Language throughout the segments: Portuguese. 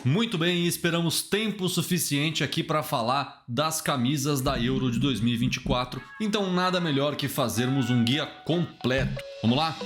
Muito bem, esperamos tempo suficiente aqui para falar das camisas da Euro de 2024, então nada melhor que fazermos um guia completo. Vamos lá?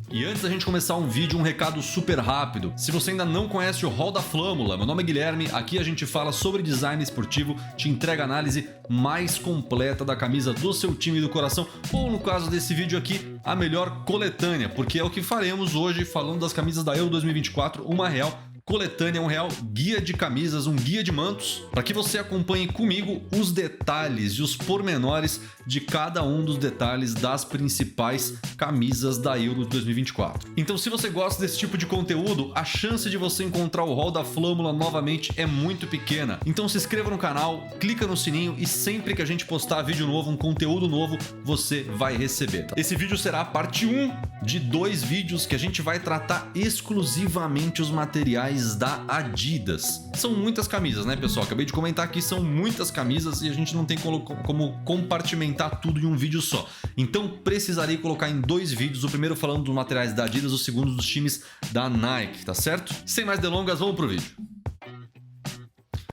E antes da gente começar um vídeo, um recado super rápido. Se você ainda não conhece o Hall da Flâmula, meu nome é Guilherme, aqui a gente fala sobre design esportivo, te entrega a análise mais completa da camisa do seu time do coração, ou no caso desse vídeo aqui, a melhor coletânea, porque é o que faremos hoje falando das camisas da Euro 2024, uma real coletânea, um real guia de camisas, um guia de mantos, para que você acompanhe comigo os detalhes e os pormenores de cada um dos detalhes das principais camisas da Euro 2024. Então, se você gosta desse tipo de conteúdo, a chance de você encontrar o Hall da Flâmula novamente é muito pequena. Então se inscreva no canal, clica no sininho e sempre que a gente postar vídeo novo, um conteúdo novo, você vai receber. Tá? Esse vídeo será a parte 1 de 2 vídeos que a gente vai tratar exclusivamente os materiais da Adidas. São muitas camisas, né, pessoal? Acabei de comentar aqui, são muitas camisas e a gente não tem como compartimentar tudo em um vídeo só. Então precisarei colocar em 2 vídeos, o primeiro falando dos materiais da Adidas, o segundo dos times da Nike, tá certo? Sem mais delongas, vamos pro vídeo.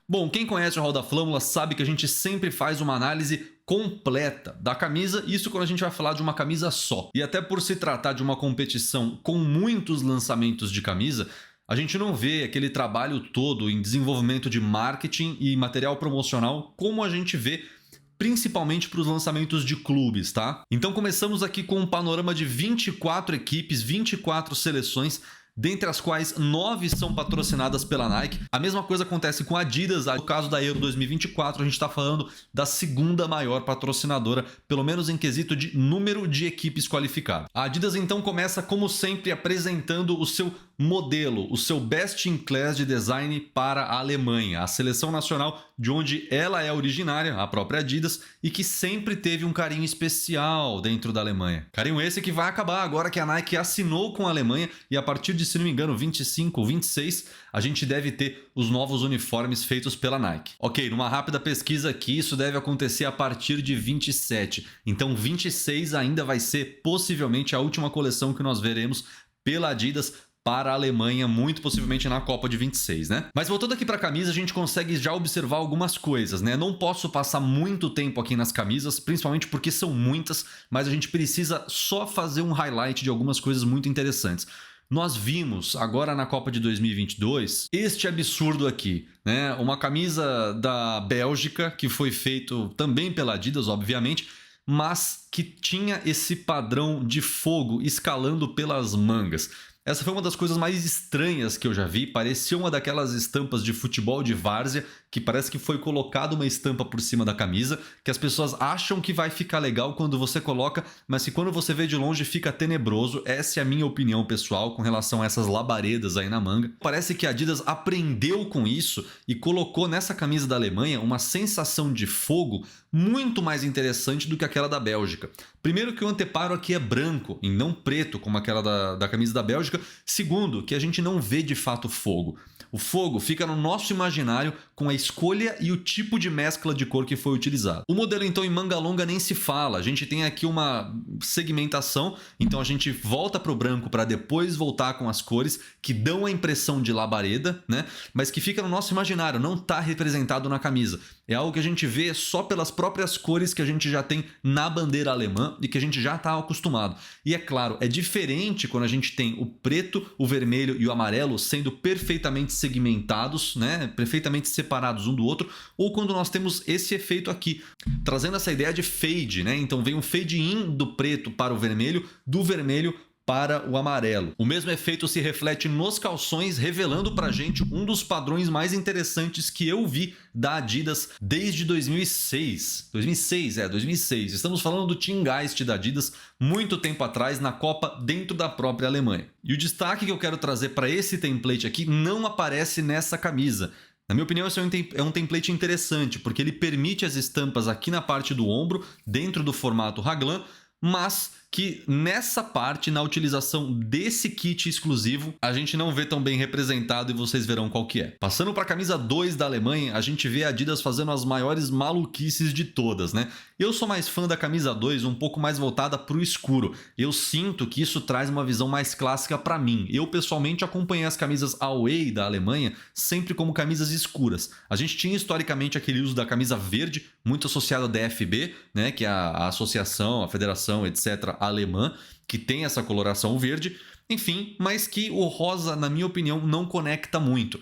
Bom, quem conhece o Hall da Flâmula sabe que a gente sempre faz uma análise completa da camisa, isso quando a gente vai falar de uma camisa só. E até por se tratar de uma competição com muitos lançamentos de camisa, a gente não vê aquele trabalho todo em desenvolvimento de marketing e material promocional como a gente vê principalmente para os lançamentos de clubes, tá? Então começamos aqui com um panorama de 24 equipes, 24 seleções, dentre as quais 9 são patrocinadas pela Nike. A mesma coisa acontece com a Adidas. No caso da Euro 2024, a gente está falando da segunda maior patrocinadora, pelo menos em quesito de número de equipes qualificadas. A Adidas então começa, como sempre, apresentando o seu modelo, o seu best in class de design para a Alemanha, a seleção nacional de onde ela é originária, a própria Adidas, e que sempre teve um carinho especial dentro da Alemanha. Carinho esse que vai acabar agora que a Nike assinou com a Alemanha e a partir de, se não me engano, 25 ou 26, a gente deve ter os novos uniformes feitos pela Nike. Ok, numa rápida pesquisa aqui, isso deve acontecer a partir de 27. Então 26 ainda vai ser possivelmente a última coleção que nós veremos pela Adidas para a Alemanha, muito possivelmente na Copa de 26, né? Mas voltando aqui para a camisa, a gente consegue já observar algumas coisas, né? Não posso passar muito tempo aqui nas camisas, principalmente porque são muitas, mas a gente precisa só fazer um highlight de algumas coisas muito interessantes. Nós vimos agora na Copa de 2022 este absurdo aqui, né? Uma camisa da Bélgica que foi feito também pela Adidas, obviamente, mas que tinha esse padrão de fogo escalando pelas mangas. Essa foi uma das coisas mais estranhas que eu já vi, parecia uma daquelas estampas de futebol de várzea, que parece que foi colocada uma estampa por cima da camisa, que as pessoas acham que vai ficar legal quando você coloca, mas que quando você vê de longe fica tenebroso. Essa é a minha opinião pessoal com relação a essas labaredas aí na manga. Parece que a Adidas aprendeu com isso e colocou nessa camisa da Alemanha uma sensação de fogo muito mais interessante do que aquela da Bélgica. Primeiro que o anteparo aqui é branco e não preto, como aquela da camisa da Bélgica. Segundo, que a gente não vê de fato fogo. O fogo fica no nosso imaginário com a escolha e o tipo de mescla de cor que foi utilizado. O modelo então em manga longa nem se fala, a gente tem aqui uma segmentação, então a gente volta para o branco para depois voltar com as cores que dão a impressão de labareda, né? Mas que fica no nosso imaginário, não está representado na camisa. É algo que a gente vê só pelas próprias cores que a gente já tem na bandeira alemã e que a gente já está acostumado. E é claro, é diferente quando a gente tem o preto, o vermelho e o amarelo sendo perfeitamente segmentados, né? Perfeitamente separados um do outro, ou quando nós temos esse efeito aqui, trazendo essa ideia de fade, né? Então vem um fade in do preto para o vermelho, do vermelho para o amarelo. O mesmo efeito se reflete nos calções, revelando pra gente um dos padrões mais interessantes que eu vi da Adidas desde 2006. 2006. Estamos falando do Team Geist da Adidas, muito tempo atrás, na Copa dentro da própria Alemanha. E o destaque que eu quero trazer para esse template aqui não aparece nessa camisa. Na minha opinião, esse é um template interessante, porque ele permite as estampas aqui na parte do ombro, dentro do formato raglan, mas que nessa parte, na utilização desse kit exclusivo, a gente não vê tão bem representado e vocês verão qual que é. Passando para a camisa 2 da Alemanha, a gente vê a Adidas fazendo as maiores maluquices de todas, né? Eu sou mais fã da camisa 2, um pouco mais voltada para o escuro. Eu sinto que isso traz uma visão mais clássica para mim. Eu pessoalmente acompanhei as camisas Away da Alemanha sempre como camisas escuras. A gente tinha historicamente aquele uso da camisa verde, muito associado à DFB, né, que é a associação, a federação, etc., alemã, que tem essa coloração verde, enfim, mas que o rosa, na minha opinião, não conecta muito.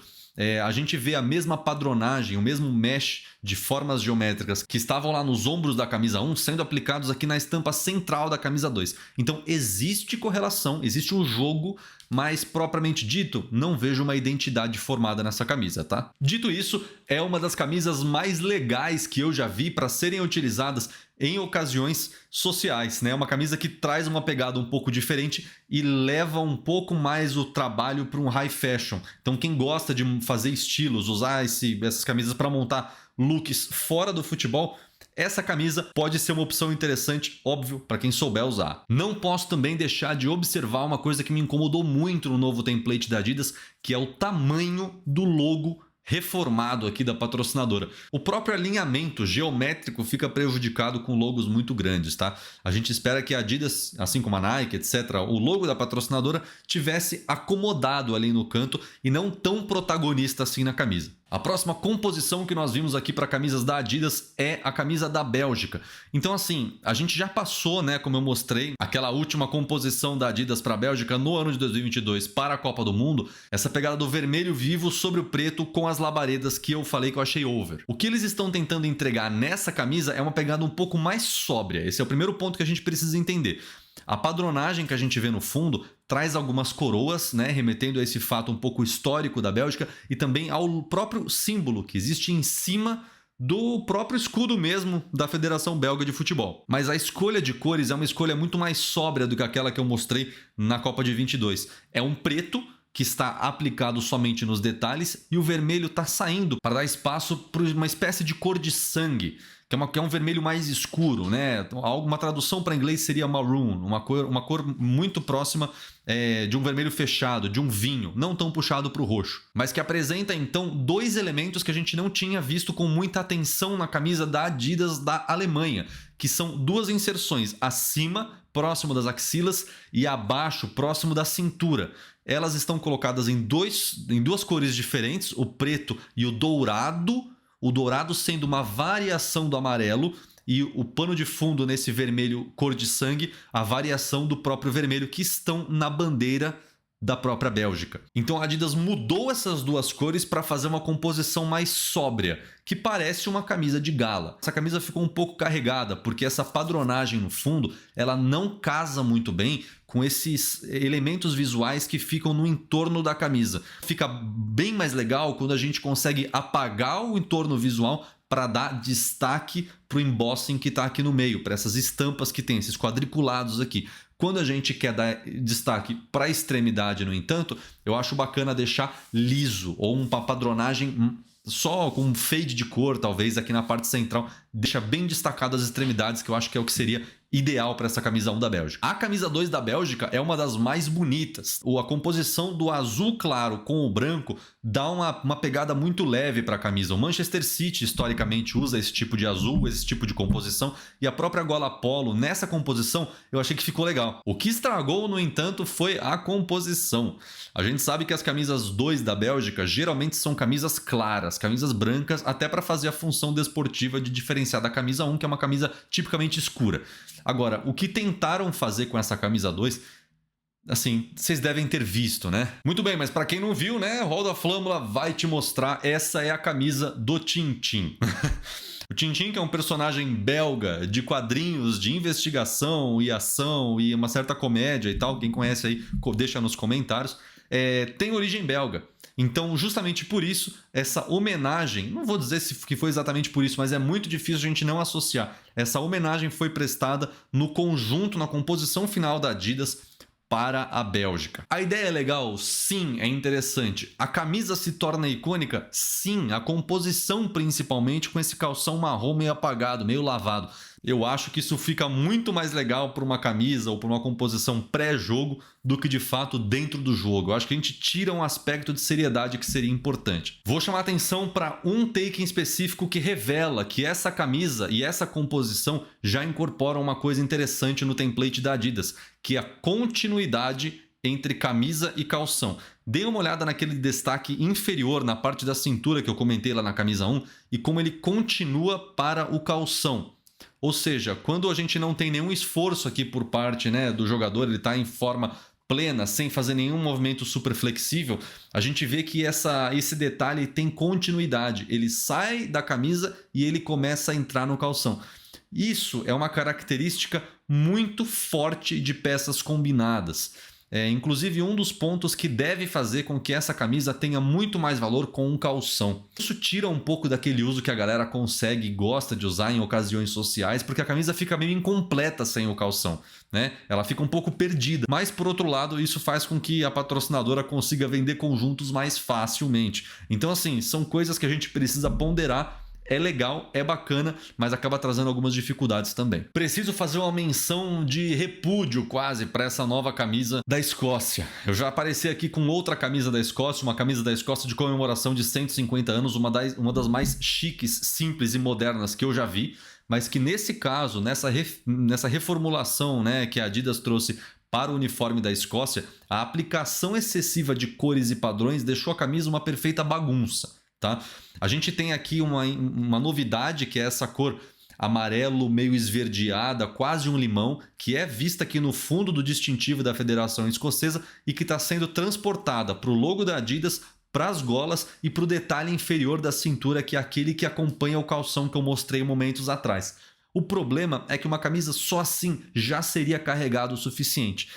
A gente vê a mesma padronagem, o mesmo mesh de formas geométricas que estavam lá nos ombros da camisa 1 sendo aplicados aqui na estampa central da camisa 2. Então existe correlação, existe um jogo, mas propriamente dito, não vejo uma identidade formada nessa camisa, tá? Dito isso, é uma das camisas mais legais que eu já vi para serem utilizadas em ocasiões sociais, né? Uma camisa que traz uma pegada um pouco diferente e leva um pouco mais o trabalho para um high fashion. Então quem gosta de fazer estilos, usar essas camisas para montar looks fora do futebol, essa camisa pode ser uma opção interessante, óbvio, para quem souber usar. Não posso também deixar de observar uma coisa que me incomodou muito no novo template da Adidas, que é o tamanho do logo reformado aqui da patrocinadora. O próprio alinhamento geométrico fica prejudicado com logos muito grandes, tá? A gente espera que a Adidas, assim como a Nike, etc., o logo da patrocinadora tivesse acomodado ali no canto e não tão protagonista assim na camisa. A próxima composição que nós vimos aqui para camisas da Adidas é a camisa da Bélgica. Então assim, a gente já passou, né, como eu mostrei, aquela última composição da Adidas para a Bélgica no ano de 2022 para a Copa do Mundo, essa pegada do vermelho vivo sobre o preto com as labaredas que eu falei que eu achei over. O que eles estão tentando entregar nessa camisa é uma pegada um pouco mais sóbria. Esse é o primeiro ponto que a gente precisa entender. A padronagem que a gente vê no fundo traz algumas coroas, né, remetendo a esse fato um pouco histórico da Bélgica e também ao próprio símbolo que existe em cima do próprio escudo mesmo da Federação Belga de Futebol. Mas a escolha de cores é uma escolha muito mais sóbria do que aquela que eu mostrei na Copa de 22. É um preto que está aplicado somente nos detalhes e o vermelho está saindo para dar espaço para uma espécie de cor de sangue, que é um vermelho mais escuro, né? Uma tradução para inglês seria maroon, uma cor muito próxima de um vermelho fechado, de um vinho, não tão puxado para o roxo, mas que apresenta então dois elementos que a gente não tinha visto com muita atenção na camisa da Adidas da Alemanha, que são duas inserções acima, próximo das axilas, e abaixo, próximo da cintura. Elas estão colocadas em duas cores diferentes, o preto e o dourado sendo uma variação do amarelo e o pano de fundo nesse vermelho cor de sangue, a variação do próprio vermelho que estão na bandeira da própria Bélgica. Então a Adidas mudou essas duas cores para fazer uma composição mais sóbria, que parece uma camisa de gala. Essa camisa ficou um pouco carregada, porque essa padronagem no fundo, ela não casa muito bem com esses elementos visuais que ficam no entorno da camisa. Fica bem mais legal quando a gente consegue apagar o entorno visual para dar destaque para o embossing que está aqui no meio, para essas estampas que tem, esses quadriculados aqui. Quando a gente quer dar destaque para a extremidade, no entanto, eu acho bacana deixar liso ou uma padronagem só com um fade de cor, talvez, aqui na parte central, deixa bem destacado as extremidades, que eu acho que é o que seria ideal para essa camisa 1 da Bélgica. A camisa 2 da Bélgica é uma das mais bonitas. A composição do azul claro com o branco dá uma pegada muito leve para a camisa. O Manchester City historicamente usa esse tipo de azul, esse tipo de composição, e a própria gola polo nessa composição eu achei que ficou legal. O que estragou, no entanto, foi a composição. A gente sabe que as camisas 2 da Bélgica geralmente são camisas claras, camisas brancas, até para fazer a função desportiva de diferenciar da camisa 1, que é uma camisa tipicamente escura. Agora, o que tentaram fazer com essa camisa 2, assim, vocês devem ter visto, né? Muito bem, mas para quem não viu, né, o Hall da Flâmula vai te mostrar. Essa é a camisa do Tintin. O Tintin, que é um personagem belga de quadrinhos de investigação e ação e uma certa comédia e tal, quem conhece aí, deixa nos comentários, tem origem belga. Então, justamente por isso, essa homenagem, não vou dizer que foi exatamente por isso, mas é muito difícil a gente não associar. Essa homenagem foi prestada no conjunto, na composição final da Adidas para a Bélgica. A ideia é legal? Sim, é interessante. A camisa se torna icônica? Sim, a composição principalmente com esse calção marrom meio apagado, meio lavado. Eu acho que isso fica muito mais legal para uma camisa ou para uma composição pré-jogo do que de fato dentro do jogo. Eu acho que a gente tira um aspecto de seriedade que seria importante. Vou chamar atenção para um take em específico que revela que essa camisa e essa composição já incorporam uma coisa interessante no template da Adidas, que é a continuidade entre camisa e calção. Dê uma olhada naquele destaque inferior na parte da cintura que eu comentei lá na camisa 1 e como ele continua para o calção. Ou seja, quando a gente não tem nenhum esforço aqui por parte, né, do jogador, ele está em forma plena, sem fazer nenhum movimento super flexível, a gente vê que esse detalhe tem continuidade. Ele sai da camisa e ele começa a entrar no calção. Isso é uma característica muito forte de peças combinadas. Inclusive um dos pontos que deve fazer com que essa camisa tenha muito mais valor com um calção. Isso tira um pouco daquele uso que a galera consegue e gosta de usar em ocasiões sociais, porque a camisa fica meio incompleta sem o calção, né? Ela fica um pouco perdida. Mas por outro lado, isso faz com que a patrocinadora consiga vender conjuntos mais facilmente. Então assim, são coisas que a gente precisa ponderar. É legal, é bacana, mas acaba trazendo algumas dificuldades também. Preciso fazer uma menção de repúdio quase para essa nova camisa da Escócia. Eu já apareci aqui com outra camisa da Escócia, uma camisa da Escócia de comemoração de 150 anos, uma das mais chiques, simples e modernas que eu já vi, mas que nesse caso, nessa reformulação, né, que a Adidas trouxe para o uniforme da Escócia, a aplicação excessiva de cores e padrões deixou a camisa uma perfeita bagunça. Tá? A gente tem aqui uma novidade, que é essa cor amarelo meio esverdeada, quase um limão, que é vista aqui no fundo do distintivo da Federação Escocesa e que está sendo transportada para o logo da Adidas, para as golas e para o detalhe inferior da cintura, que é aquele que acompanha o calção que eu mostrei momentos atrás. O problema é que uma camisa só assim já seria carregada o suficiente.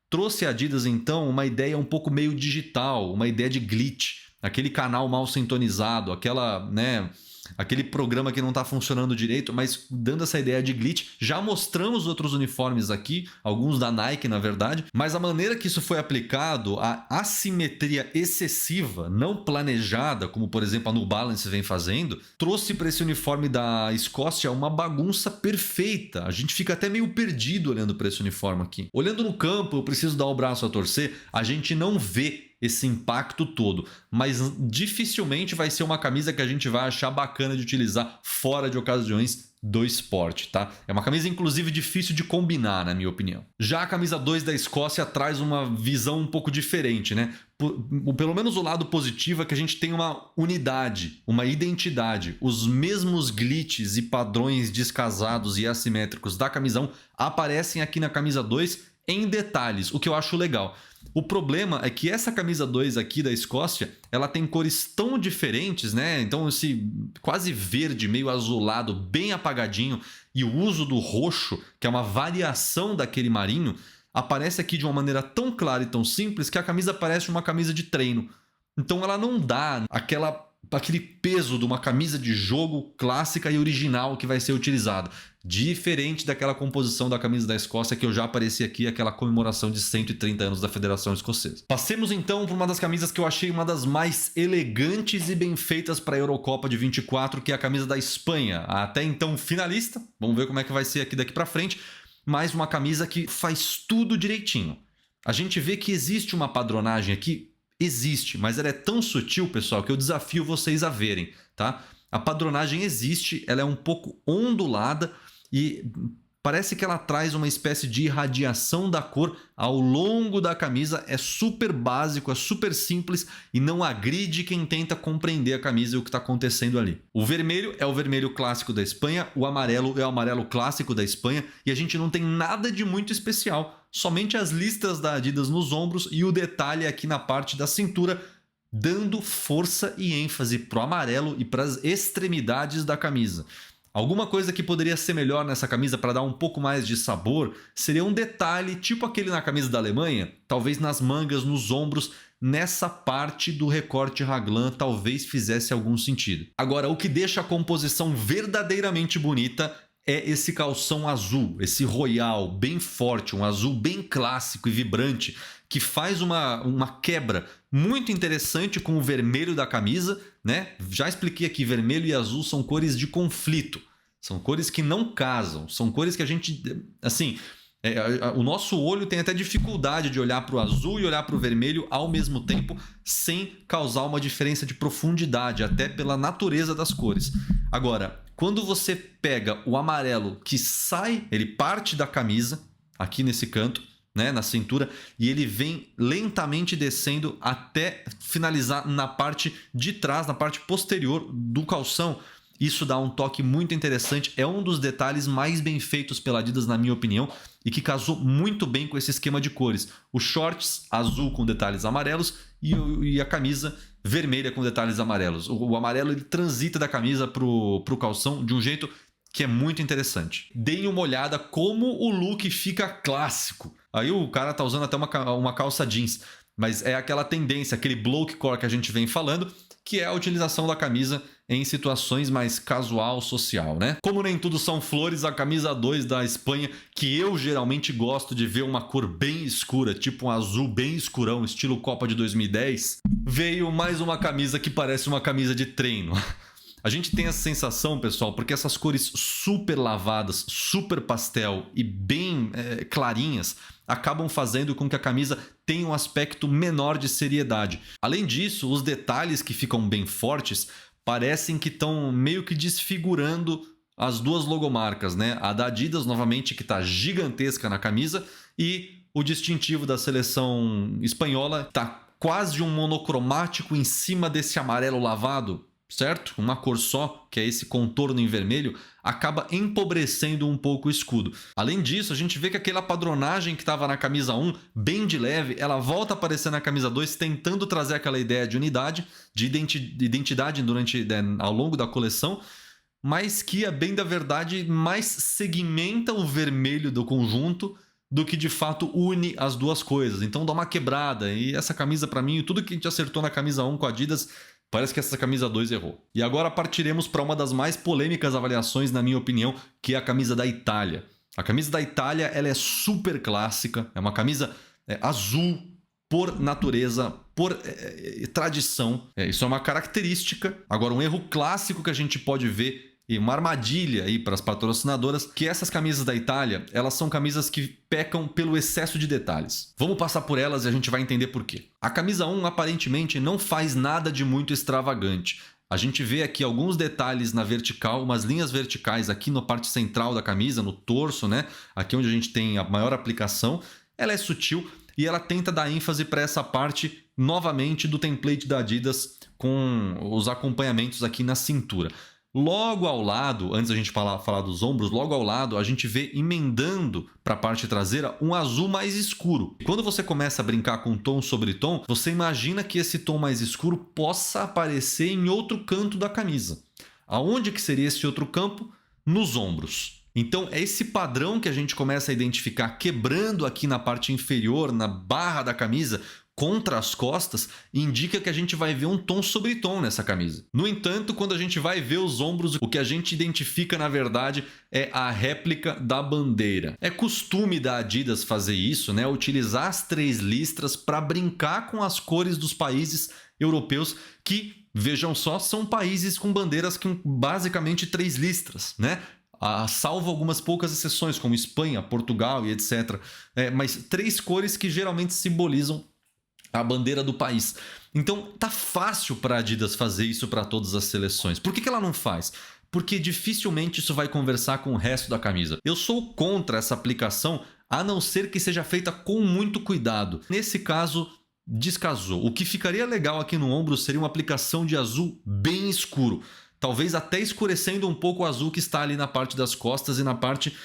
Trouxe a Adidas então uma ideia um pouco meio digital, uma ideia de glitch. Aquele canal mal sintonizado, aquele programa que não está funcionando direito, mas dando essa ideia de glitch. Já mostramos outros uniformes aqui, alguns da Nike na verdade, mas a maneira que isso foi aplicado, a assimetria excessiva, não planejada, como por exemplo a New Balance vem fazendo, trouxe para esse uniforme da Escócia uma bagunça perfeita. A gente fica até meio perdido olhando para esse uniforme aqui. Olhando no campo, eu preciso dar o braço a torcer, a gente não vê esse impacto todo, mas dificilmente vai ser uma camisa que a gente vai achar bacana de utilizar fora de ocasiões do esporte, tá? É uma camisa inclusive difícil de combinar, na minha opinião. Já a camisa 2 da Escócia traz uma visão um pouco diferente, né? Pelo menos o lado positivo é que a gente tem uma unidade, uma identidade. Os mesmos glitches e padrões descasados e assimétricos da camisa 1 aparecem aqui na camisa 2 em detalhes, o que eu acho legal. O problema é que essa camisa 2 aqui da Escócia, ela tem cores tão diferentes, né? Então esse quase verde, meio azulado, bem apagadinho, e o uso do roxo, que é uma variação daquele marinho, aparece aqui de uma maneira tão clara e tão simples que a camisa parece uma camisa de treino. Então ela não dá aquele peso de uma camisa de jogo clássica e original que vai ser utilizada. Diferente daquela composição da camisa da Escócia que eu já apareci aqui, aquela comemoração de 130 anos da Federação Escocesa. Passemos então por uma das camisas que eu achei uma das mais elegantes e bem feitas para a Eurocopa de 24, que é a camisa da Espanha. Até então finalista, vamos ver como é que vai ser aqui daqui para frente, mas uma camisa que faz tudo direitinho. A gente vê que existe uma padronagem aqui, existe, mas ela é tão sutil, pessoal, que eu desafio vocês a verem, tá? A padronagem existe, ela é um pouco ondulada e parece que ela traz uma espécie de irradiação da cor ao longo da camisa. É super básico, é super simples e não agride quem tenta compreender a camisa e o que está acontecendo ali. O vermelho é o vermelho clássico da Espanha, o amarelo é o amarelo clássico da Espanha e a gente não tem nada de muito especial, somente as listras da Adidas nos ombros e o detalhe aqui na parte da cintura, dando força e ênfase para o amarelo e para as extremidades da camisa. Alguma coisa que poderia ser melhor nessa camisa para dar um pouco mais de sabor seria um detalhe tipo aquele na camisa da Alemanha, talvez nas mangas, nos ombros, nessa parte do recorte raglan talvez fizesse algum sentido. Agora, o que deixa a composição verdadeiramente bonita é esse calção azul, esse royal bem forte, um azul bem clássico e vibrante, que faz uma quebra muito interessante com o vermelho da camisa, né? Já expliquei aqui, vermelho e azul são cores de conflito. São cores que não casam, são cores que a gente, assim, o nosso olho tem até dificuldade de olhar para o azul e olhar para o vermelho ao mesmo tempo, sem causar uma diferença de profundidade, até pela natureza das cores. Agora, quando você pega o amarelo que sai, ele parte da camisa, aqui nesse canto, né, na cintura, e ele vem lentamente descendo até finalizar na parte de trás, na parte posterior do calção. Isso dá um toque muito interessante, é um dos detalhes mais bem feitos pela Adidas, na minha opinião, e que casou muito bem com esse esquema de cores. Os shorts azul com detalhes amarelos e a camisa vermelha com detalhes amarelos. O amarelo ele transita da camisa pro calção de um jeito que é muito interessante. Deem uma olhada como o look fica clássico. Aí o cara tá usando até uma calça jeans, mas é aquela tendência, aquele bloke core que a gente vem falando, que é a utilização da camisa em situações mais casual, social, né? Como nem tudo são flores, a camisa 2 da Espanha, que eu geralmente gosto de ver uma cor bem escura, tipo um azul bem escurão, estilo Copa de 2010, veio mais uma camisa que parece uma camisa de treino. A gente tem essa sensação, pessoal, porque essas cores super lavadas, super pastel e bem clarinhas acabam fazendo com que a camisa tenha um aspecto menor de seriedade. Além disso, os detalhes que ficam bem fortes parecem que estão meio que desfigurando as duas logomarcas, né? A da Adidas, novamente, que está gigantesca na camisa, e o distintivo da seleção espanhola está quase um monocromático em cima desse amarelo lavado, certo? Uma cor só, que é esse contorno em vermelho, acaba empobrecendo um pouco o escudo. Além disso, a gente vê que aquela padronagem que estava na camisa 1, bem de leve, ela volta a aparecer na camisa 2, tentando trazer aquela ideia de unidade, de identidade ao longo da coleção, mas que, a bem da verdade, mais segmenta o vermelho do conjunto do que de fato une as duas coisas. Então dá uma quebrada, e essa camisa, para mim, tudo que a gente acertou na camisa 1 com a Adidas, parece que essa camisa 2 errou. E agora partiremos para uma das mais polêmicas avaliações, na minha opinião, que é a camisa da Itália. A camisa da Itália, ela é super clássica, é uma camisa azul por natureza, por tradição. Isso é uma característica. Agora, um erro clássico que a gente pode ver, e uma armadilha aí para as patrocinadoras, que essas camisas da Itália, elas são camisas que pecam pelo excesso de detalhes. Vamos passar por elas e a gente vai entender por quê. A camisa 1 aparentemente não faz nada de muito extravagante. A gente vê aqui alguns detalhes na vertical, umas linhas verticais aqui na parte central da camisa, no torso, né? Aqui onde a gente tem a maior aplicação. Ela é sutil e ela tenta dar ênfase para essa parte, novamente, do template da Adidas com os acompanhamentos aqui na cintura. Logo ao lado, antes da gente falar dos ombros, logo ao lado a gente vê emendando para a parte traseira um azul mais escuro. Quando você começa a brincar com tom sobre tom, você imagina que esse tom mais escuro possa aparecer em outro canto da camisa. Aonde que seria esse outro campo? Nos ombros. Então é esse padrão que a gente começa a identificar quebrando aqui na parte inferior, na barra da camisa, contra as costas, indica que a gente vai ver um tom sobre tom nessa camisa. No entanto, quando a gente vai ver os ombros, o que a gente identifica na verdade é a réplica da bandeira. É costume da Adidas fazer isso, né? Utilizar as 3 listras para brincar com as cores dos países europeus que, vejam só, são países com bandeiras com basicamente 3 listras, né? Salvo algumas poucas exceções, como Espanha, Portugal e etc. Mas 3 cores que geralmente simbolizam a bandeira do país. Então tá fácil para a Adidas fazer isso para todas as seleções. Por que ela não faz? Porque dificilmente isso vai conversar com o resto da camisa. Eu sou contra essa aplicação, a não ser que seja feita com muito cuidado. Nesse caso, descasou. O que ficaria legal aqui no ombro seria uma aplicação de azul bem escuro. Talvez até escurecendo um pouco o azul que está ali na parte das costas e na parte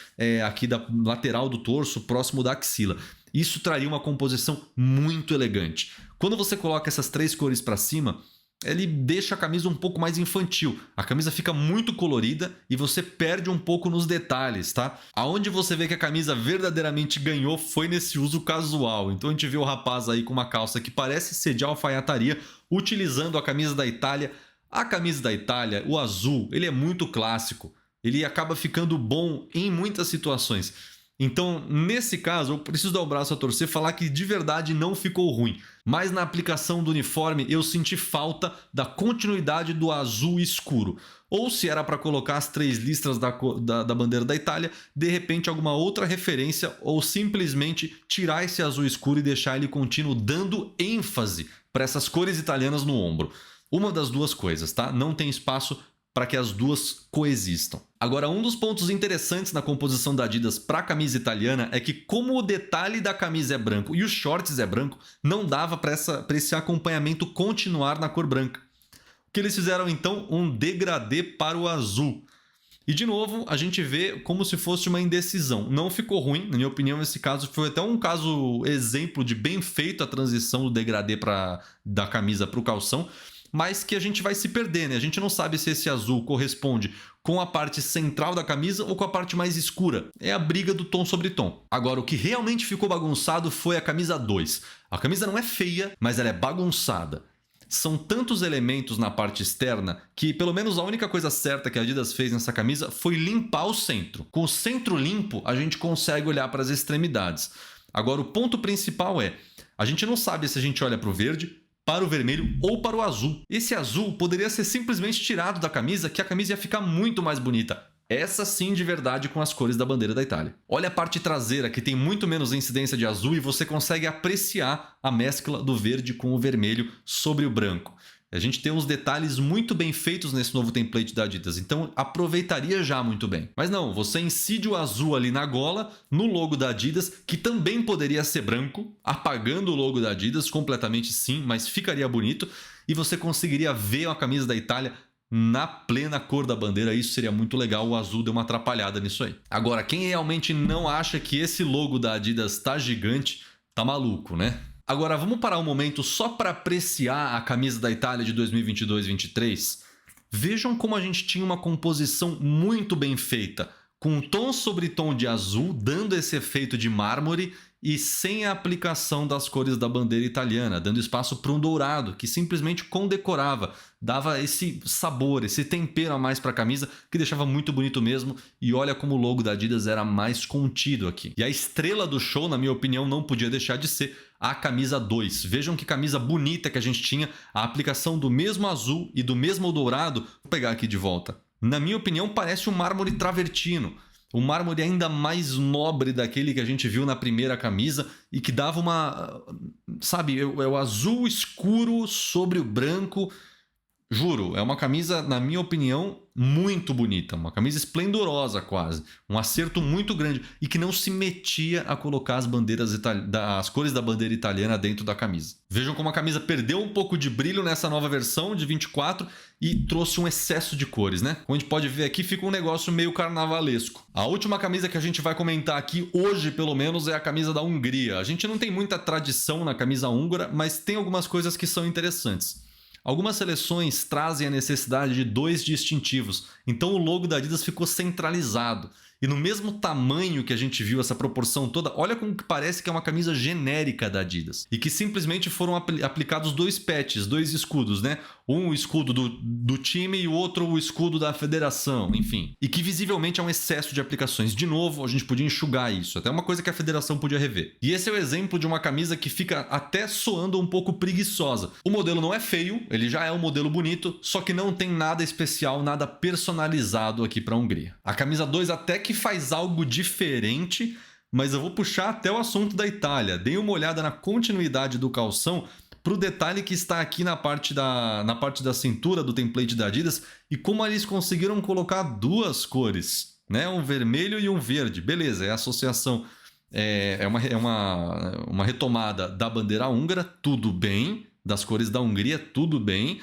aqui da lateral do torso, próximo da axila. Isso traria uma composição muito elegante. Quando você coloca essas 3 cores para cima, ele deixa a camisa um pouco mais infantil. A camisa fica muito colorida e você perde um pouco nos detalhes, tá? Aonde você vê que a camisa verdadeiramente ganhou foi nesse uso casual. Então a gente vê o rapaz aí com uma calça que parece ser de alfaiataria, utilizando a camisa da Itália. A camisa da Itália, o azul, ele é muito clássico. Ele acaba ficando bom em muitas situações. Então, nesse caso, eu preciso dar o braço a torcer e falar que de verdade não ficou ruim. Mas na aplicação do uniforme eu senti falta da continuidade do azul escuro. Ou se era para colocar as 3 listras da bandeira da Itália, de repente alguma outra referência, ou simplesmente tirar esse azul escuro e deixar ele contínuo, dando ênfase para essas cores italianas no ombro. Uma das duas coisas, tá? Não tem espaço para que as duas coexistam. Agora, um dos pontos interessantes na composição da Adidas para a camisa italiana é que, como o detalhe da camisa é branco e os shorts é branco, não dava para esse acompanhamento continuar na cor branca. O que eles fizeram então? Um degradê para o azul. E de novo, a gente vê como se fosse uma indecisão. Não ficou ruim, na minha opinião, esse caso foi até um caso exemplo de bem feito a transição do degradê da camisa para o calção, mas que a gente vai se perder, né? A gente não sabe se esse azul corresponde com a parte central da camisa ou com a parte mais escura. É a briga do tom sobre tom. Agora, o que realmente ficou bagunçado foi a camisa 2. A camisa não é feia, mas ela é bagunçada. São tantos elementos na parte externa que, pelo menos, a única coisa certa que a Adidas fez nessa camisa foi limpar o centro. Com o centro limpo, a gente consegue olhar para as extremidades. Agora, o ponto principal é, a gente não sabe se a gente olha para o verde, para o vermelho ou para o azul. Esse azul poderia ser simplesmente tirado da camisa, que a camisa ia ficar muito mais bonita. Essa sim de verdade com as cores da bandeira da Itália. Olha a parte traseira que tem muito menos incidência de azul e você consegue apreciar a mescla do verde com o vermelho sobre o branco. A gente tem uns detalhes muito bem feitos nesse novo template da Adidas, então aproveitaria já muito bem. Mas não, você incide o azul ali na gola, no logo da Adidas, que também poderia ser branco, apagando o logo da Adidas completamente sim, mas ficaria bonito, e você conseguiria ver a camisa da Itália na plena cor da bandeira. Isso seria muito legal, o azul deu uma atrapalhada nisso aí. Agora, quem realmente não acha que esse logo da Adidas tá gigante, tá maluco, né? Agora, vamos parar um momento só para apreciar a camisa da Itália de 2022-23? Vejam como a gente tinha uma composição muito bem feita, com tom sobre tom de azul, dando esse efeito de mármore e sem a aplicação das cores da bandeira italiana, dando espaço para um dourado que simplesmente condecorava, dava esse sabor, esse tempero a mais para a camisa que deixava muito bonito mesmo. E olha como o logo da Adidas era mais contido aqui. E a estrela do show, na minha opinião, não podia deixar de ser a camisa 2. Vejam que camisa bonita que a gente tinha, a aplicação do mesmo azul e do mesmo dourado. Vou pegar aqui de volta. Na minha opinião, parece um mármore travertino. Um mármore ainda mais nobre daquele que a gente viu na primeira camisa e que dava uma... Sabe, é o azul escuro sobre o branco. Juro, é uma camisa, na minha opinião, muito bonita. Uma camisa esplendorosa quase. Um acerto muito grande e que não se metia a colocar as cores da bandeira italiana dentro da camisa. Vejam como a camisa perdeu um pouco de brilho nessa nova versão de 24 e trouxe um excesso de cores, né? Como a gente pode ver aqui, fica um negócio meio carnavalesco. A última camisa que a gente vai comentar aqui, hoje pelo menos, é a camisa da Hungria. A gente não tem muita tradição na camisa húngara, mas tem algumas coisas que são interessantes. Algumas seleções trazem a necessidade de 2 distintivos, então o logo da Adidas ficou centralizado. E no mesmo tamanho que a gente viu essa proporção toda, olha como que parece que é uma camisa genérica da Adidas. E que simplesmente foram aplicados 2 patches, 2 escudos, né? Um o escudo do time e o outro o escudo da federação, enfim. E que visivelmente é um excesso de aplicações. De novo, a gente podia enxugar isso, até uma coisa que a federação podia rever. E esse é o exemplo de uma camisa que fica até soando um pouco preguiçosa. O modelo não é feio, ele já é um modelo bonito, só que não tem nada especial, nada personalizado aqui para a Hungria. A camisa 2 até que faz algo diferente, mas eu vou puxar até o assunto da Itália. Dei uma olhada na continuidade do calção para o detalhe que está aqui na parte da cintura do template da Adidas e como eles conseguiram colocar 2 cores, né? Um vermelho e um verde. Beleza, é a associação, é uma retomada da bandeira húngara, tudo bem, das cores da Hungria, tudo bem,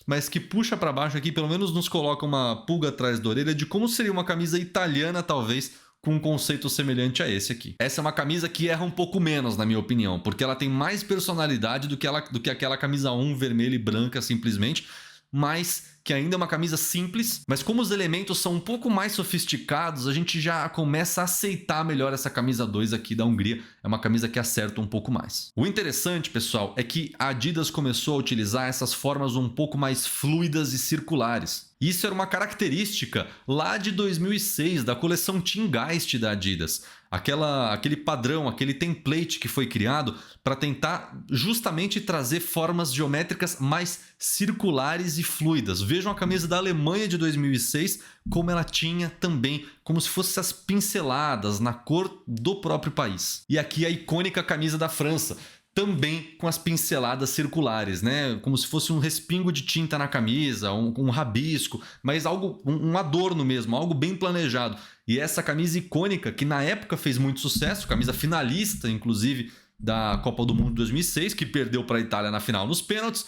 mas que puxa para baixo aqui, pelo menos nos coloca uma pulga atrás da orelha de como seria uma camisa italiana, talvez, com um conceito semelhante a esse aqui. Essa é uma camisa que erra um pouco menos, na minha opinião, porque ela tem mais personalidade do que aquela camisa 1 vermelha e branca, simplesmente, mas que ainda é uma camisa simples, mas como os elementos são um pouco mais sofisticados, a gente já começa a aceitar melhor essa camisa 2 aqui da Hungria. É uma camisa que acerta um pouco mais. O interessante, pessoal, é que a Adidas começou a utilizar essas formas um pouco mais fluidas e circulares. Isso era uma característica lá de 2006 da coleção Teamgeist da Adidas. Aquele padrão, aquele template que foi criado para tentar justamente trazer formas geométricas mais circulares e fluidas. Vejam a camisa da Alemanha de 2006, como ela tinha também, como se fossem as pinceladas na cor do próprio país. E aqui a icônica camisa da França, também com as pinceladas circulares, né? Como se fosse um respingo de tinta na camisa, um rabisco, mas algo, um adorno mesmo, algo bem planejado. E essa camisa icônica, que na época fez muito sucesso, camisa finalista, inclusive, da Copa do Mundo de 2006, que perdeu para a Itália na final nos pênaltis.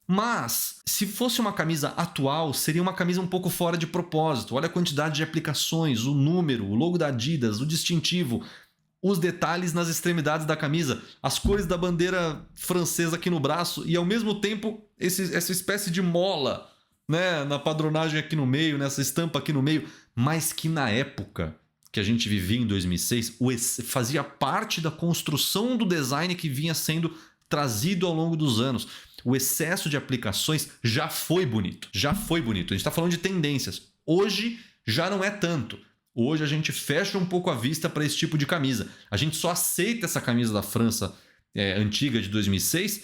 Mas, se fosse uma camisa atual, seria uma camisa um pouco fora de propósito. Olha a quantidade de aplicações, o número, o logo da Adidas, o distintivo, os detalhes nas extremidades da camisa, as cores da bandeira francesa aqui no braço e, ao mesmo tempo, essa espécie de mola, né, na padronagem aqui no meio, nessa estampa aqui no meio, mas que na época que a gente vivia em 2006, fazia parte da construção do design que vinha sendo trazido ao longo dos anos. O excesso de aplicações já foi bonito, já foi bonito. A gente está falando de tendências. Hoje já não é tanto. Hoje a gente fecha um pouco a vista para esse tipo de camisa. A gente só aceita essa camisa da França antiga de 2006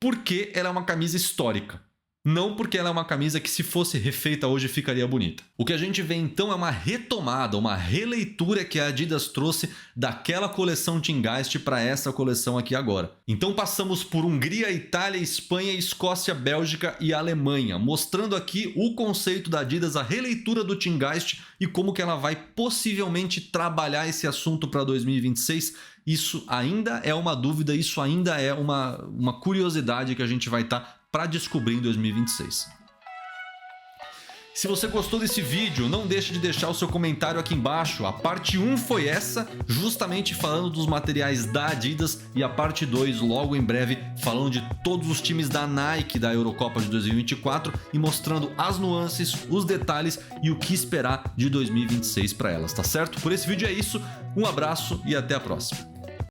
porque ela é uma camisa histórica. Não porque ela é uma camisa que, se fosse refeita hoje, ficaria bonita. O que a gente vê então é uma retomada, uma releitura que a Adidas trouxe daquela coleção Teamgeist para essa coleção aqui agora. Então passamos por Hungria, Itália, Espanha, Escócia, Bélgica e Alemanha, mostrando aqui o conceito da Adidas, a releitura do Teamgeist e como que ela vai possivelmente trabalhar esse assunto para 2026. Isso ainda é uma dúvida, isso ainda é uma curiosidade que a gente vai estar para descobrir em 2026. Se você gostou desse vídeo, não deixe de deixar o seu comentário aqui embaixo. A parte 1 foi essa, justamente falando dos materiais da Adidas, e a parte 2 logo em breve, falando de todos os times da Nike da Eurocopa de 2024 e mostrando as nuances, os detalhes e o que esperar de 2026 para elas, tá certo? Por esse vídeo é isso, um abraço e até a próxima.